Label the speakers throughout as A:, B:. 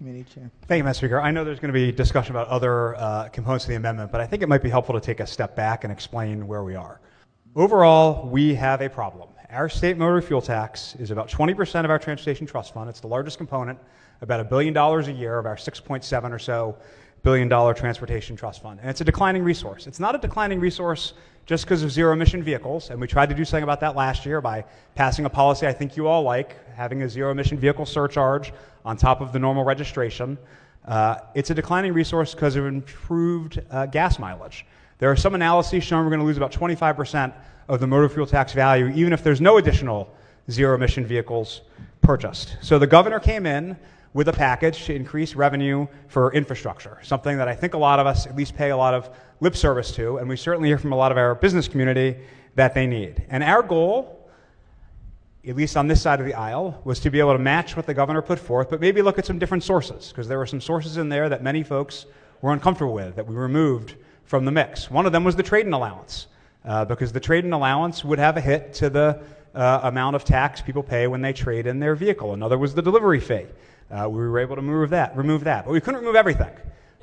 A: Committee Chair.
B: Thank you, Mr. Speaker. I know there's going to be discussion about other components of the amendment, but I think it might be helpful to take a step back and explain where we are. Overall, we have a problem. Our state motor fuel tax is about 20% of our transportation trust fund. It's the largest component, about $1 billion a year of our $6.7 or so billion transportation trust fund. And it's a declining resource. It's not a declining resource just because of zero emission vehicles, and we tried to do something about that last year by passing a policy I think you all like, having a zero emission vehicle surcharge on top of the normal registration. It's a declining resource because of improved gas mileage. There are some analyses showing we're going to lose about 25% of the motor fuel tax value, even if there's no additional zero emission vehicles purchased. So the governor came in with a package to increase revenue for infrastructure, something that I think a lot of us at least pay a lot of lip service to, and we certainly hear from a lot of our business community that they need. And our goal, at least on this side of the aisle, was to be able to match what the governor put forth, but maybe look at some different sources, because there were some sources in there that many folks were uncomfortable with, that we removed from the mix. One of them was the trade-in allowance, because the trade-in allowance would have a hit to the amount of tax people pay when they trade in their vehicle. Another was the delivery fee. We were able to remove that, but we couldn't remove everything.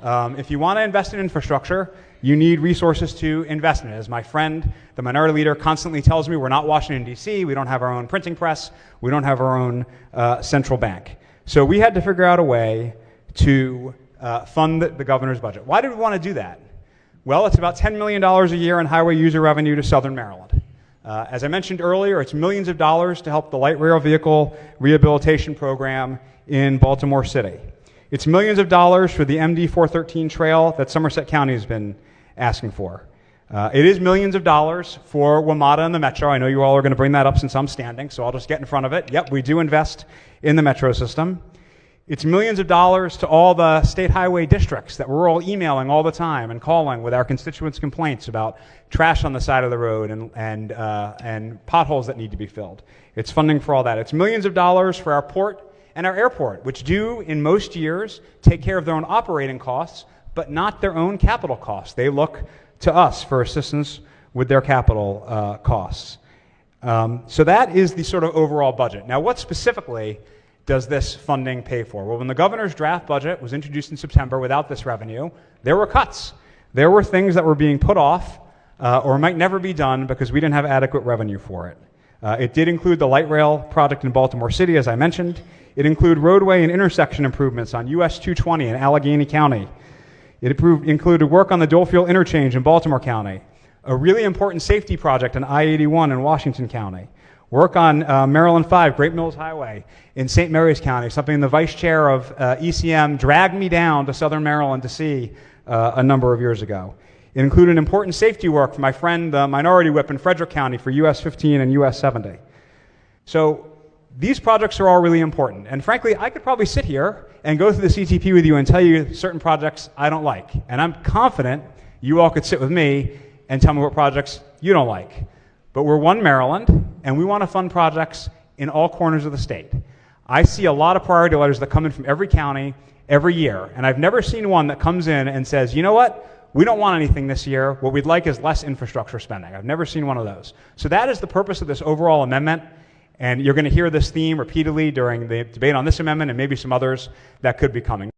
B: If you want to invest in infrastructure, you need resources to invest in it. As my friend, the minority leader, constantly tells me, we're not Washington, D.C., we don't have our own printing press, we don't have our own central bank. So we had to figure out a way to fund the governor's budget. Why did we want to do that? Well, it's about $10 million a year in highway user revenue to Southern Maryland. As I mentioned earlier, it's millions of dollars to help the light rail vehicle rehabilitation program in Baltimore City. It's millions of dollars for the MD 413 trail that Somerset County has been asking for. It is millions of dollars for WMATA and the Metro. I know you all are going to bring that up since I'm standing, so I'll just get in front of it. Yep, we do invest in the Metro system. It's millions of dollars to all the state highway districts that we're all emailing all the time and calling with our constituents' complaints about trash on the side of the road and potholes that need to be filled. It's funding for all that. It's millions of dollars for our port and our airport, which do, in most years, take care of their own operating costs, but not their own capital costs. They look to us for assistance with their capital costs. So that is the sort of overall budget. Now, what specifically does this funding pay for? Well, when the governor's draft budget was introduced in September without this revenue, there were cuts. There were things that were being put off or might never be done because we didn't have adequate revenue for it. It did include the light rail project in Baltimore City, as I mentioned. It included roadway and intersection improvements on US 220 in Allegheny County. It included work on the Dole-Field interchange in Baltimore County, a really important safety project on I-81 in Washington County, work on Maryland 5, Great Mills Highway in St. Mary's County, something the vice chair of ECM dragged me down to Southern Maryland to see a number of years ago. It included important safety work for my friend, the minority whip in Frederick County for US 15 and US 70. So these projects are all really important. And frankly, I could probably sit here and go through the CTP with you and tell you certain projects I don't like. And I'm confident you all could sit with me and tell me what projects you don't like. But we're one Maryland, and we want to fund projects in all corners of the state. I see a lot of priority letters that come in from every county every year, and I've never seen one that comes in and says, you know what, we don't want anything this year. What we'd like is less infrastructure spending. I've never seen one of those. So that is the purpose of this overall amendment, and you're going to hear this theme repeatedly during the debate on this amendment and maybe some others that could be coming.